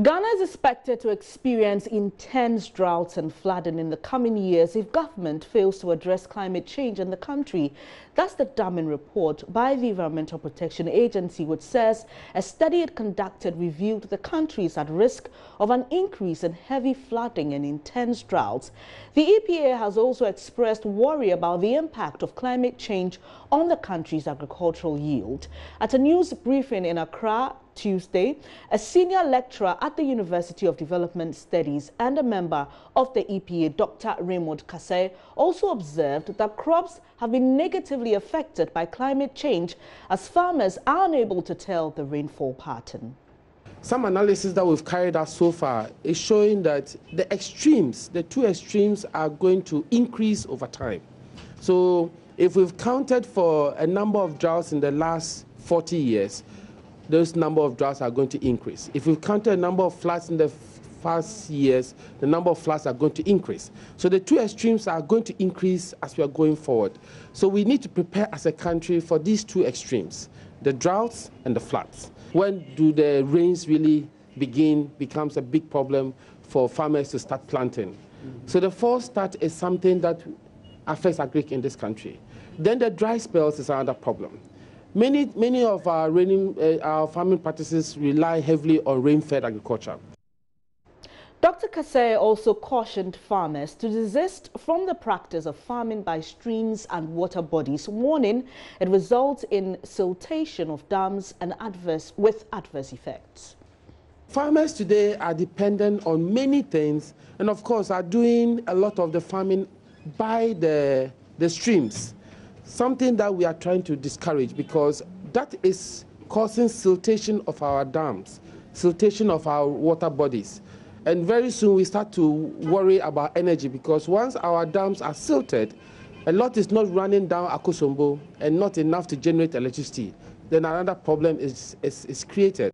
Ghana is expected to experience intense droughts and flooding in the coming years if government fails to address climate change in the country. That's the damning report by the Environmental Protection Agency, which says a study it conducted revealed the country is at risk of an increase in heavy flooding and intense droughts. The EPA has also expressed worry about the impact of climate change on the country's agricultural yield. At a news briefing in Accra Tuesday, a senior lecturer at the University of Development Studies and a member of the EPA, Dr. Raymond Kasai, also observed that crops have been negatively affected by climate change as farmers are unable to tell the rainfall pattern. Some analysis that we've carried out so far is showing that the two extremes are going to increase over time. So if we've counted for a number of droughts in the last 40 years, those number of droughts are going to increase. If we've counted a number of floods in the past years, the number of floods are going to increase. So the two extremes are going to increase as we are going forward. So we need to prepare as a country for these two extremes, the droughts and the floods. When do the rains really begin becomes a big problem for farmers to start planting. So the false start is something that affects agric in this country. Then the dry spells is another problem. Many of our farming practices rely heavily on rain-fed agriculture. Dr. Kasai also cautioned farmers to desist from the practice of farming by streams and water bodies, warning it results in siltation of dams and adverse effects. Farmers today are dependent on many things and of course are doing a lot of the farming by the streams. Something that we are trying to discourage because that is causing siltation of our dams, siltation of our water bodies. And very soon we start to worry about energy because once our dams are silted, a lot is not running down Akosombo and not enough to generate electricity. Then another problem is created.